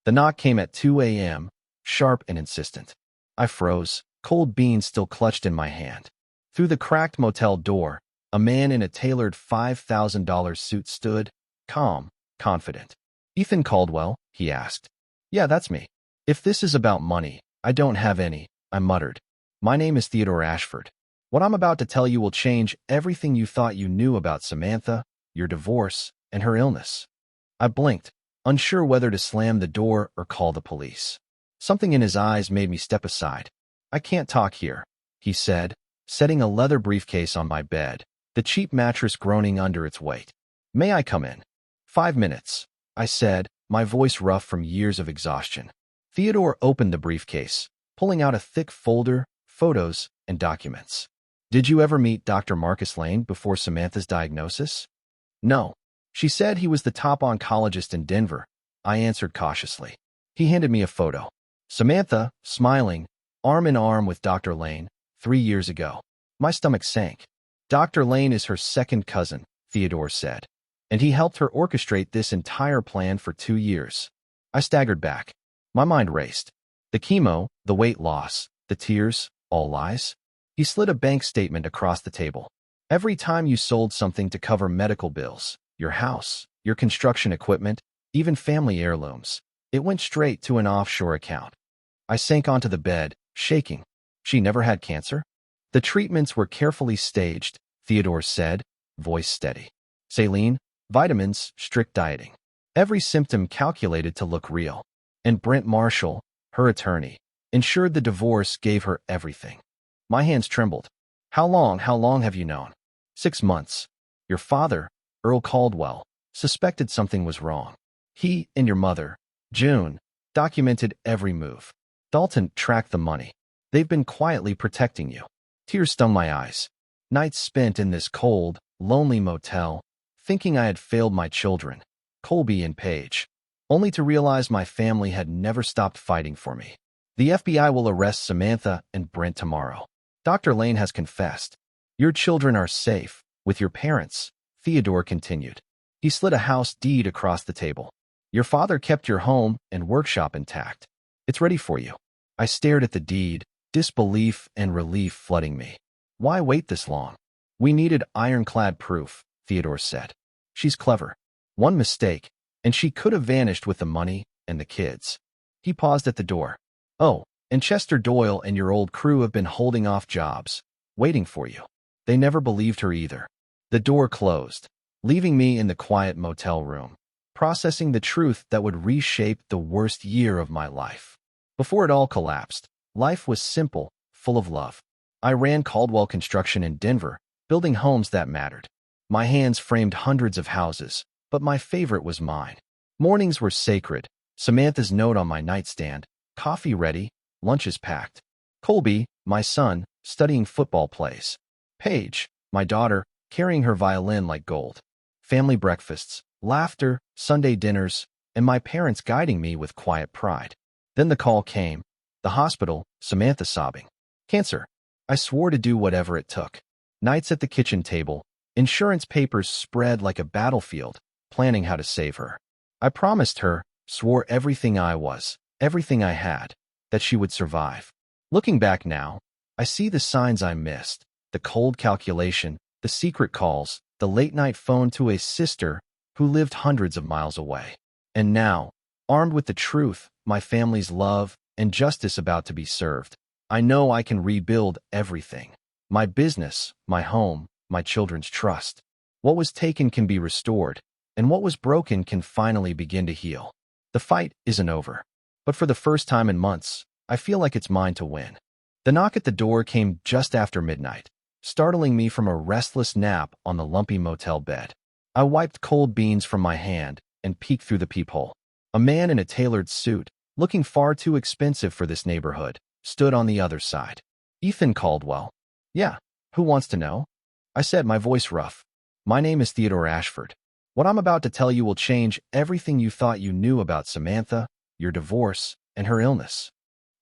The knock came at 2 a.m., sharp and insistent. I froze, cold beans still clutched in my hand. Through the cracked motel door, a man in a tailored $5,000 suit stood, calm, confident. "Ethan Caldwell?" he asked. "Yeah, that's me. If this is about money, I don't have any," I muttered. "My name is Theodore Ashford. What I'm about to tell you will change everything you thought you knew about Samantha, your divorce, and her illness." I blinked, unsure whether to slam the door or call the police. Something in his eyes made me step aside. "I can't talk here," he said, setting a leather briefcase on my bed, the cheap mattress groaning under its weight. "May I come in?" "5 minutes," I said, my voice rough from years of exhaustion. Theodore opened the briefcase, pulling out a thick folder, photos, and documents. "Did you ever meet Dr. Marcus Lane before Samantha's diagnosis?" "No. She said he was the top oncologist in Denver," I answered cautiously. He handed me a photo. Samantha, smiling, arm in arm with Dr. Lane, 3 years ago. My stomach sank. "Dr. Lane is her second cousin," Theodore said, "and he helped her orchestrate this entire plan for 2 years." I staggered back. My mind raced. The chemo, the weight loss, the tears, all lies? He slid a bank statement across the table. "Every time you sold something to cover medical bills, your house, your construction equipment, even family heirlooms, it went straight to an offshore account." I sank onto the bed, shaking. "She never had cancer?" "The treatments were carefully staged," Theodore said, voice steady. "Saline, vitamins, strict dieting. Every symptom calculated to look real. And Brent Marshall, her attorney, ensured the divorce gave her everything." My hands trembled. How long have you known?" "6 months. Your father, Earl Caldwell, suspected something was wrong. He and your mother, June, documented every move. Dalton tracked the money. They've been quietly protecting you." Tears stung my eyes. Nights spent in this cold, lonely motel, thinking I had failed my children, Colby and Paige, only to realize my family had never stopped fighting for me. "The FBI will arrest Samantha and Brent tomorrow. Dr. Lane has confessed. Your children are safe, with your parents," Theodore continued. He slid a house deed across the table. "Your father kept your home and workshop intact. It's ready for you." I stared at the deed, disbelief and relief flooding me. Why wait this long? "We needed ironclad proof," Theodore said. "She's clever. One mistake, and she could have vanished with the money and the kids." He paused at the door. "Oh, and Chester Doyle and your old crew have been holding off jobs, waiting for you. They never believed her either." The door closed, leaving me in the quiet motel room, processing the truth that would reshape the worst year of my life. Before it all collapsed, life was simple, full of love. I ran Caldwell Construction in Denver, building homes that mattered. My hands framed hundreds of houses, but my favorite was mine. Mornings were sacred. Samantha's note on my nightstand, coffee ready, lunches packed. Colby, my son, studying football plays. Paige, my daughter, carrying her violin like gold. Family breakfasts, laughter, Sunday dinners, and my parents guiding me with quiet pride. Then the call came. The hospital, Samantha sobbing. "Cancer." I swore to do whatever it took. Nights at the kitchen table, insurance papers spread like a battlefield, planning how to save her. I promised her, swore everything I was, everything I had, that she would survive. Looking back now, I see the signs I missed, the cold calculation, the secret calls, the late-night phone to a sister who lived hundreds of miles away. And now, armed with the truth, my family's love, and justice about to be served, I know I can rebuild everything. My business, my home, my children's trust. What was taken can be restored, and what was broken can finally begin to heal. The fight isn't over. But for the first time in months, I feel like it's mine to win. The knock at the door came just after midnight, startling me from a restless nap on the lumpy motel bed. I wiped cold beans from my hand and peeked through the peephole. A man in a tailored suit, looking far too expensive for this neighborhood, stood on the other side. "Ethan Caldwell." "Yeah, who wants to know?" I said, my voice rough. "My name is Theodore Ashford. What I'm about to tell you will change everything you thought you knew about Samantha, your divorce, and her illness."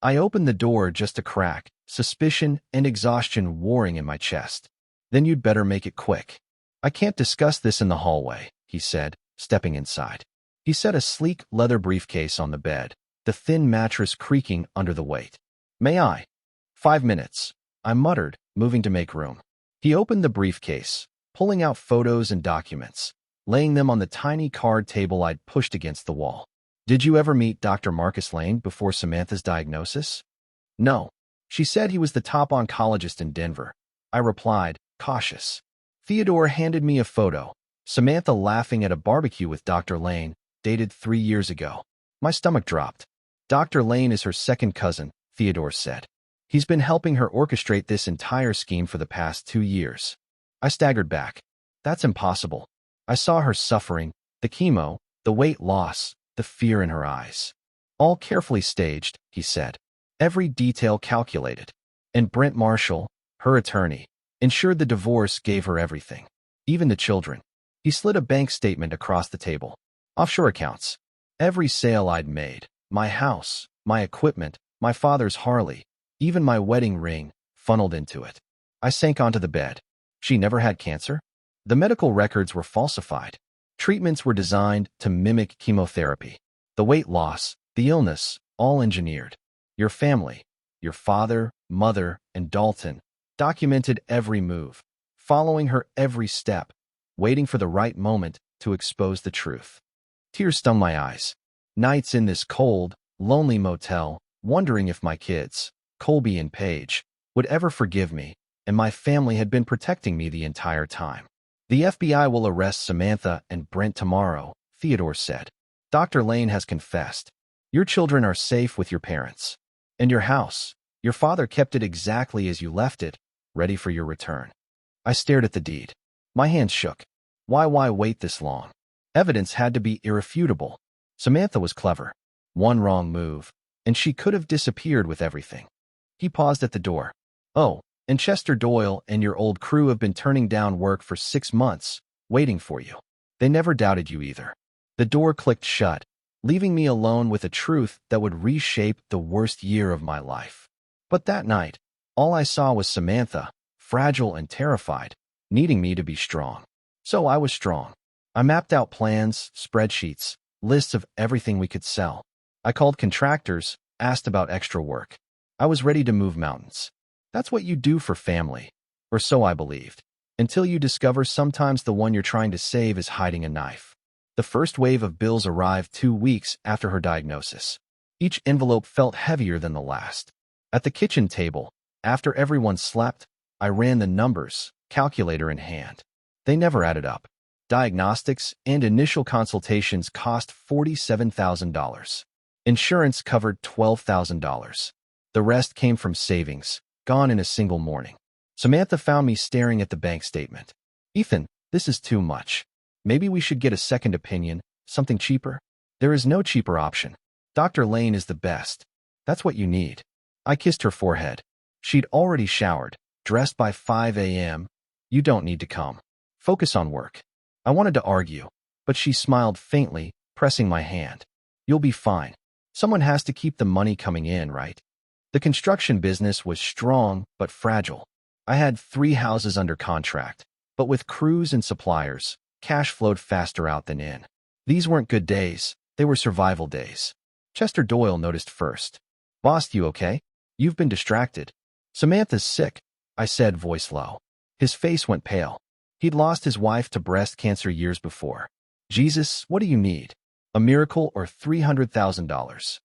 I opened the door just a crack, suspicion and exhaustion warring in my chest. "Then you'd better make it quick." "I can't discuss this in the hallway," he said, stepping inside. He He set a sleek leather briefcase on the bed, the thin mattress creaking under the weight. "May I?" "5 minutes," I muttered, moving to make room. He opened the briefcase, pulling out photos and documents, laying them on the tiny card table I'd pushed against the wall. "Did you ever meet Dr. Marcus Lane before Samantha's diagnosis?" "No. She said he was the top oncologist in Denver," I replied, cautious. Theodore handed me a photo, Samantha laughing at a barbecue with Dr. Lane, dated 3 years ago. My stomach dropped. "Dr. Lane is her second cousin," Theodore said. "He's been helping her orchestrate this entire scheme for the past 2 years." I staggered back. "That's impossible." I saw her suffering, the chemo, the weight loss, the fear in her eyes. "All carefully staged," he said. "Every detail calculated. And Brent Marshall, her attorney, ensured the divorce gave her everything. Even the children." He slid a bank statement across the table. "Offshore accounts. Every sale I'd made, my house, my equipment, my father's Harley, even my wedding ring, funneled into it." I sank onto the bed. She never had cancer? The medical records were falsified. Treatments were designed to mimic chemotherapy. The weight loss, the illness, all engineered. Your family, your father, mother, and Dalton, documented every move, following her every step, waiting for the right moment to expose the truth. Tears stung my eyes. Nights in this cold, lonely motel, wondering if my kids, Colby and Paige, would ever forgive me, and my family had been protecting me the entire time. "The FBI will arrest Samantha and Brent tomorrow," Theodore said. "Dr. Lane has confessed. Your children are safe with your parents. And your house, your father kept it exactly as you left it, ready for your return." I stared at the deed. My hands shook. Why wait this long? Evidence had to be irrefutable. Samantha was clever. One wrong move, and she could have disappeared with everything. He paused at the door. "Oh, and Chester Doyle and your old crew have been turning down work for 6 months, waiting for you. They never doubted you either." The door clicked shut, leaving me alone with a truth that would reshape the worst year of my life. But that night, all I saw was Samantha, fragile and terrified, needing me to be strong. So I was strong. I mapped out plans, spreadsheets, lists of everything we could sell. I called contractors, asked about extra work. I was ready to move mountains. That's what you do for family, or so I believed, until you discover sometimes the one you're trying to save is hiding a knife. The first wave of bills arrived 2 weeks after her diagnosis. Each envelope felt heavier than the last. At the kitchen table, after everyone slept, I ran the numbers, calculator in hand. They never added up. Diagnostics and initial consultations cost $47,000. Insurance covered $12,000. The rest came from savings, gone in a single morning. Samantha found me staring at the bank statement. "Ethan, this is too much. Maybe we should get a second opinion, something cheaper." "There is no cheaper option. Dr. Lane is the best. That's what you need." I kissed her forehead. She'd already showered, dressed by 5 a.m. "You don't need to come. Focus on work." I wanted to argue, but she smiled faintly, pressing my hand. "You'll be fine. Someone has to keep the money coming in, right?" The construction business was strong but fragile. I had 3 houses under contract, but with crews and suppliers, cash flowed faster out than in. These weren't good days, they were survival days. Chester Doyle noticed first. "Boss, you okay? You've been distracted." "Samantha's sick," I said, voice low. His face went pale. He'd lost his wife to breast cancer years before. "Jesus, what do you need? A miracle or $300,000?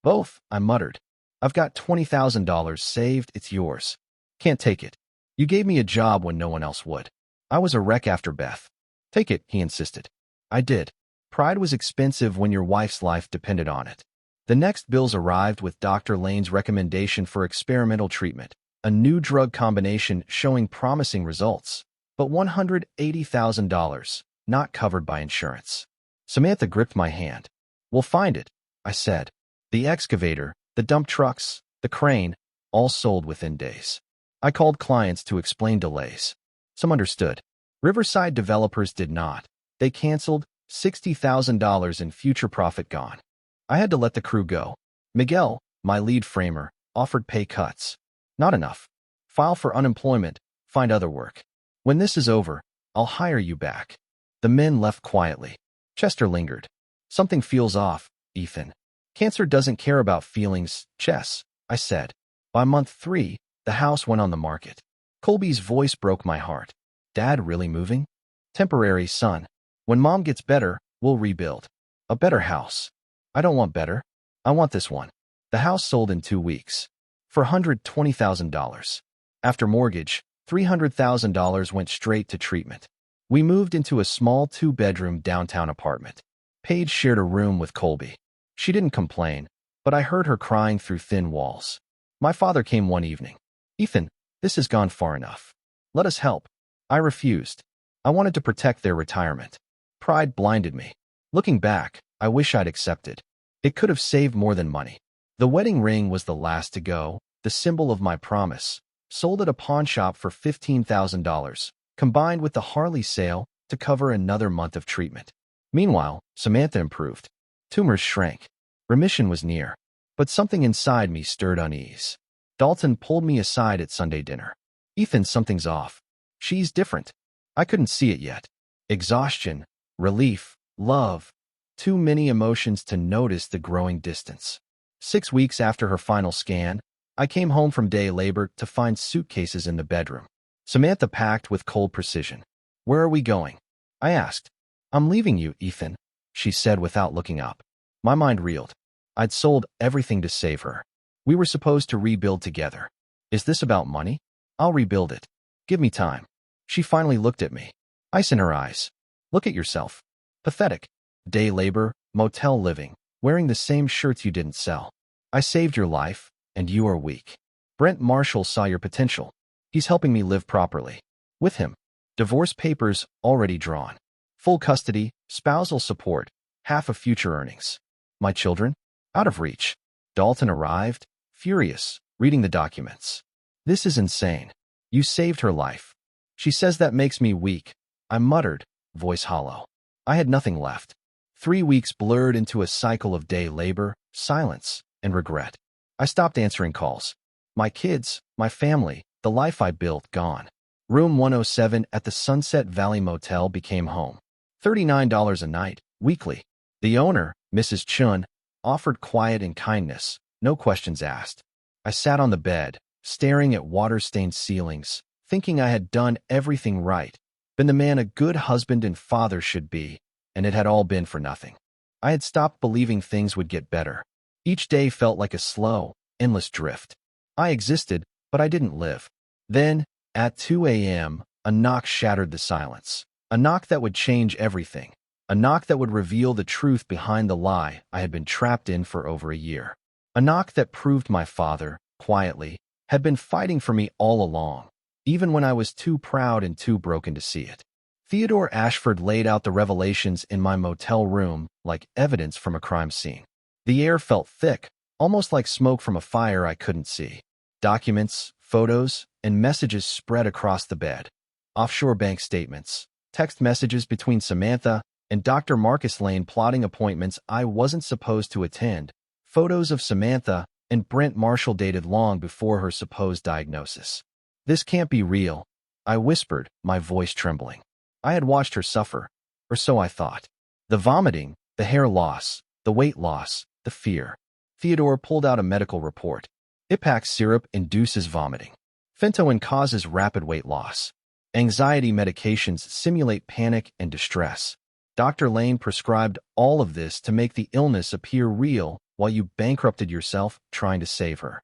"Both," I muttered. "I've got $20,000 saved, it's yours." "Can't take it. You gave me a job when no one else would. I was a wreck after Beth." "Take it," he insisted. I did. Pride was expensive when your wife's life depended on it. The next bills arrived with Dr. Lane's recommendation for experimental treatment, a new drug combination showing promising results, but $180,000, not covered by insurance. Samantha gripped my hand. "We'll find it," I said. The excavator, the dump trucks, the crane, all sold within days. I called clients to explain delays. Some understood. Riverside developers did not. They canceled, $60,000 in future profit gone. I had to let the crew go. Miguel, my lead framer, offered pay cuts. Not enough. File for unemployment, find other work. "When this is over, I'll hire you back." The men left quietly. Chester lingered. Something feels off, Ethan. Cancer doesn't care about feelings, Chess, I said. By month 3, the house went on the market. Colby's voice broke my heart. Dad really moving? Temporary, son. When Mom gets better, we'll rebuild. A better house. I don't want better. I want this one. The house sold in 2 weeks. For $120,000. After mortgage, $300,000 went straight to treatment. We moved into a small 2-bedroom downtown apartment. Paige shared a room with Colby. She didn't complain, but I heard her crying through thin walls. My father came one evening. Ethan, this has gone far enough. Let us help. I refused. I wanted to protect their retirement. Pride blinded me. Looking back, I wish I'd accepted. It could have saved more than money. The wedding ring was the last to go, the symbol of my promise, sold at a pawn shop for $15,000, combined with the Harley sale to cover another month of treatment. Meanwhile, Samantha improved. Tumors shrank. Remission was near. But something inside me stirred unease. Dalton pulled me aside at Sunday dinner. Ethan, something's off. She's different. I couldn't see it yet. Exhaustion, relief, love. Too many emotions to notice the growing distance. 6 weeks after her final scan, I came home from day labor to find suitcases in the bedroom. Samantha packed with cold precision. Where are we going? I asked. I'm leaving you, Ethan, she said without looking up. My mind reeled. I'd sold everything to save her. We were supposed to rebuild together. Is this about money? I'll rebuild it. Give me time. She finally looked at me. Ice in her eyes. Look at yourself. Pathetic. Day labor, motel living, wearing the same shirts you didn't sell. I saved your life, and you are weak. Brent Marshall saw your potential. He's helping me live properly. With him. Divorce papers already drawn. Full custody, spousal support, half of future earnings. My children? Out of reach. Dalton arrived, furious, reading the documents. This is insane. You saved her life. She says that makes me weak. I muttered, voice hollow. I had nothing left. 3 weeks blurred into a cycle of day labor, silence, and regret. I stopped answering calls. My kids, my family, the life I built, gone. Room 107 at the Sunset Valley Motel became home. $39 a night, weekly. The owner, Mrs. Chun, offered quiet and kindness, no questions asked. I sat on the bed, staring at water-stained ceilings, thinking I had done everything right, been the man a good husband and father should be, and it had all been for nothing. I had stopped believing things would get better. Each day felt like a slow, endless drift. I existed, but I didn't live. Then, at 2 a.m., a knock shattered the silence. A knock that would change everything. A knock that would reveal the truth behind the lie I had been trapped in for over a year. A knock that proved my father, quietly, had been fighting for me all along, even when I was too proud and too broken to see it. Theodore Ashford laid out the revelations in my motel room like evidence from a crime scene. The air felt thick, almost like smoke from a fire I couldn't see. Documents, photos, and messages spread across the bed. Offshore bank statements, text messages between Samantha and Dr. Marcus Lane plotting appointments I wasn't supposed to attend, photos of Samantha and Brent Marshall dated long before her supposed diagnosis. This can't be real, I whispered, my voice trembling. I had watched her suffer, or so I thought. The vomiting, the hair loss, the weight loss, the fear. Theodore pulled out a medical report. Ipax syrup induces vomiting. Phentoin causes rapid weight loss. Anxiety medications simulate panic and distress. Dr. Lane prescribed all of this to make the illness appear real while you bankrupted yourself trying to save her.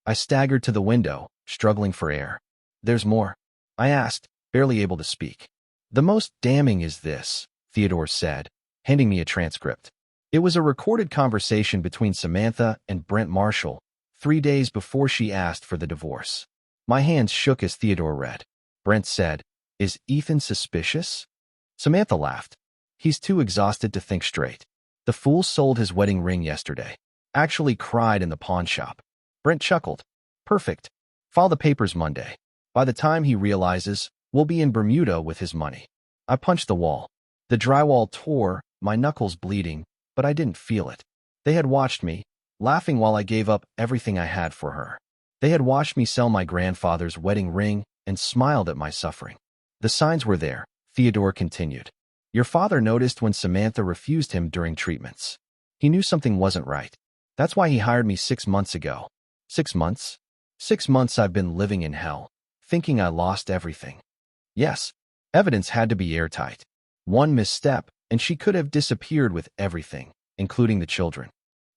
I staggered to the window, struggling for air. There's more? I asked, barely able to speak. The most damning is this, Theodore said, handing me a transcript. It was a recorded conversation between Samantha and Brent Marshall, 3 days before she asked for the divorce. My hands shook as Theodore read. Brent said, "Is Ethan suspicious?" Samantha laughed. "He's too exhausted to think straight. The fool sold his wedding ring yesterday. Actually cried in the pawn shop." Brent chuckled. "Perfect. File the papers Monday. By the time he realizes, we'll be in Bermuda with his money." I punched the wall. The drywall tore, my knuckles bleeding, but I didn't feel it. They had watched me, laughing while I gave up everything I had for her. They had watched me sell my grandfather's wedding ring and smiled at my suffering. The signs were there, Theodore continued. Your father noticed when Samantha refused him during treatments. He knew something wasn't right. That's why he hired me 6 months ago. 6 months? 6 months I've been living in hell, thinking I lost everything. Yes, evidence had to be airtight. One misstep, and she could have disappeared with everything, including the children.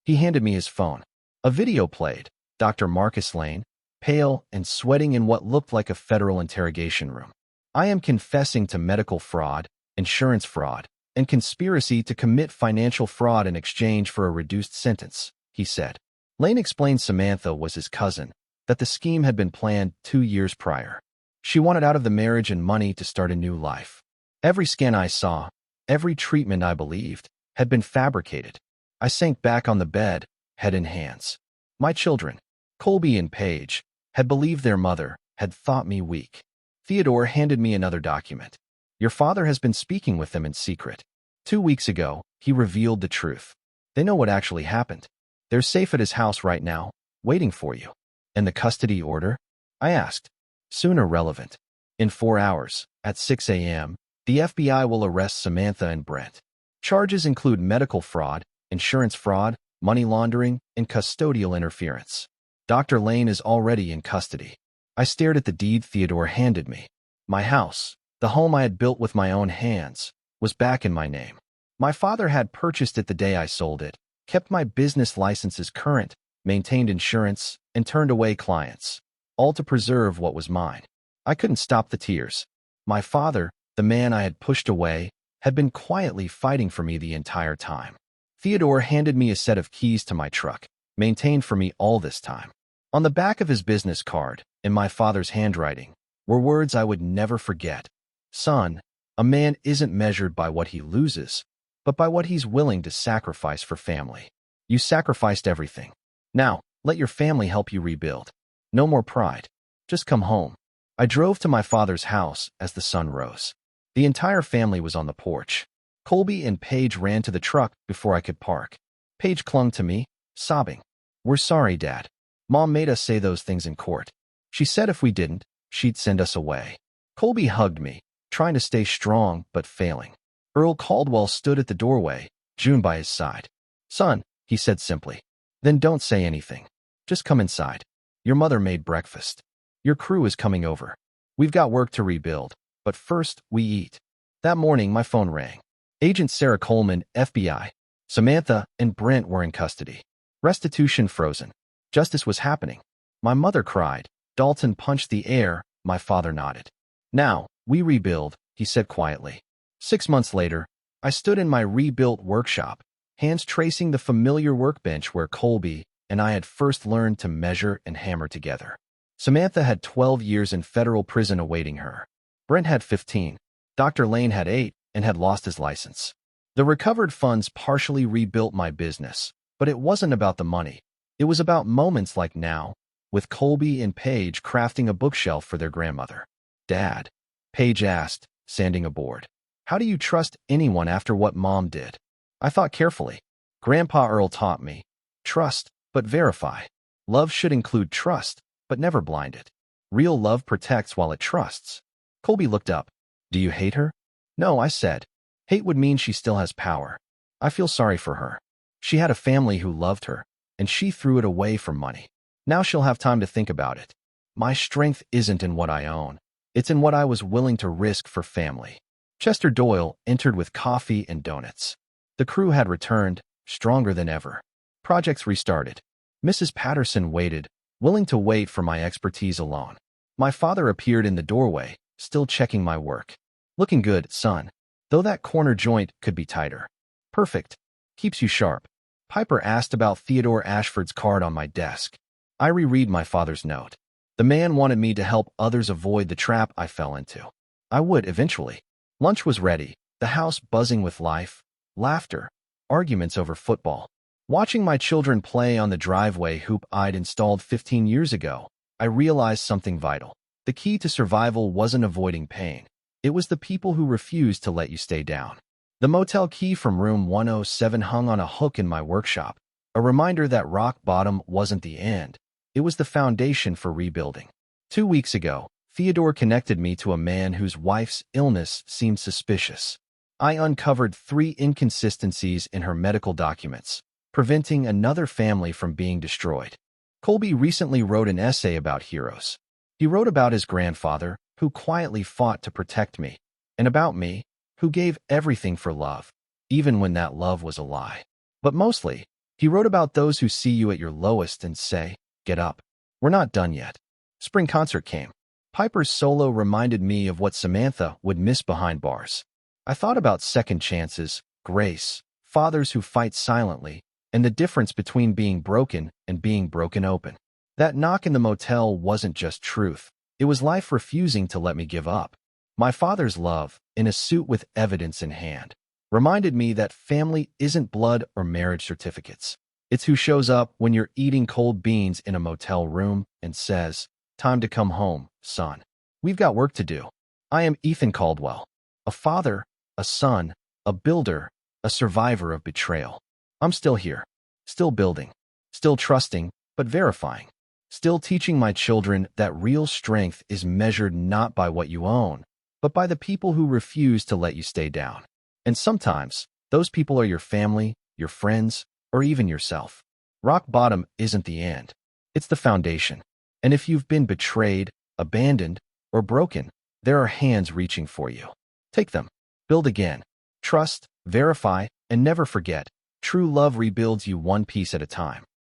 He handed me his phone. A video played. Dr. Marcus Lane, pale and sweating in what looked like a federal interrogation room. I am confessing to medical fraud, insurance fraud, and conspiracy to commit financial fraud in exchange for a reduced sentence, he said. Lane explained Samantha was his cousin, that the scheme had been planned 2 years prior. She wanted out of the marriage and money to start a new life. Every scan I saw, every treatment I believed, had been fabricated. I sank back on the bed, head in hands. My children, Colby and Paige, had believed their mother, had thought me weak. Theodore handed me another document. Your father has been speaking with them in secret. 2 weeks ago, he revealed the truth. They know what actually happened. They're safe at his house right now, waiting for you. And the custody order? I asked. Soon irrelevant. In 4 hours, at 6 a.m., the FBI will arrest Samantha and Brent. Charges include medical fraud, insurance fraud, money laundering, and custodial interference. Dr. Lane is already in custody. I stared at the deed Theodore handed me. My house, the home I had built with my own hands, was back in my name. My father had purchased it the day I sold it, kept my business licenses current, maintained insurance, and turned away clients, all to preserve what was mine. I couldn't stop the tears. My father, the man I had pushed away, had been quietly fighting for me the entire time. Theodore handed me a set of keys to my truck, maintained for me all this time. On the back of his business card, in my father's handwriting, were words I would never forget. Son, a man isn't measured by what he loses, but by what he's willing to sacrifice for family. You sacrificed everything. Now, let your family help you rebuild. No more pride. Just come home. I drove to my father's house as the sun rose. The entire family was on the porch. Colby and Paige ran to the truck before I could park. Paige clung to me, sobbing. We're sorry, Dad. Mom made us say those things in court. She said if we didn't, she'd send us away. Colby hugged me, trying to stay strong but failing. Earl Caldwell stood at the doorway, June by his side. Son, he said simply. Then don't say anything. Just come inside. Your mother made breakfast. Your crew is coming over. We've got work to rebuild, but first, we eat. That morning, my phone rang. Agent Sarah Coleman, FBI. Samantha and Brent were in custody. Restitution frozen. Justice was happening. My mother cried. Dalton punched the air. My father nodded. Now, we rebuild, he said quietly. 6 months later, I stood in my rebuilt workshop, hands tracing the familiar workbench where Colby and I had first learned to measure and hammer together. Samantha had 12 years in federal prison awaiting her. Brent had 15. Dr. Lane had 8 and had lost his license. The recovered funds partially rebuilt my business, but it wasn't about the money. It was about moments like now, with Colby and Paige crafting a bookshelf for their grandmother. Dad, Paige asked, sanding a board. How do you trust anyone after what Mom did? I thought carefully. Grandpa Earl taught me. Trust, but verify. Love should include trust, but never blind it. Real love protects while it trusts. Colby looked up. Do you hate her? No, I said. Hate would mean she still has power. I feel sorry for her. She had a family who loved her, and she threw it away for money. Now she'll have time to think about it. My strength isn't in what I own. It's in what I was willing to risk for family. Chester Doyle entered with coffee and donuts. The crew had returned, stronger than ever. Projects restarted. Mrs. Patterson waited, willing to wait for my expertise alone. My father appeared in the doorway, still checking my work. Looking good, son. Though that corner joint could be tighter. Perfect. Keeps you sharp. Piper asked about Theodore Ashford's card on my desk. I reread my father's note. The man wanted me to help others avoid the trap I fell into. I would eventually. Lunch was ready, the house buzzing with life, laughter, arguments over football. Watching my children play on the driveway hoop I'd installed 15 years ago, I realized something vital. The key to survival wasn't avoiding pain. It was the people who refused to let you stay down. The motel key from room 107 hung on a hook in my workshop, a reminder that rock bottom wasn't the end. It was the foundation for rebuilding. 2 weeks ago, Theodore connected me to a man whose wife's illness seemed suspicious. I uncovered 3 inconsistencies in her medical documents, preventing another family from being destroyed. Colby recently wrote an essay about heroes. He wrote about his grandfather, who quietly fought to protect me, and about me, who gave everything for love, even when that love was a lie. But mostly, he wrote about those who see you at your lowest and say, "Get up. We're not done yet." Spring concert came. Piper's solo reminded me of what Samantha would miss behind bars. I thought about second chances, grace, fathers who fight silently, and the difference between being broken and being broken open. That knock in the motel wasn't just truth. It was life refusing to let me give up. My father's love, in a suit with evidence in hand, reminded me that family isn't blood or marriage certificates. It's who shows up when you're eating cold beans in a motel room and says, "Time to come home, son. We've got work to do." I am Ethan Caldwell, a father, a son, a builder, a survivor of betrayal. I'm still here, still building, still trusting, but verifying, still teaching my children that real strength is measured not by what you own, but by the people who refuse to let you stay down. And sometimes, those people are your family, your friends, or even yourself. Rock bottom isn't the end. It's the foundation. And if you've been betrayed, abandoned, or broken, there are hands reaching for you. Take them. Build again. Trust, verify, and never forget. True love rebuilds you one piece at a time.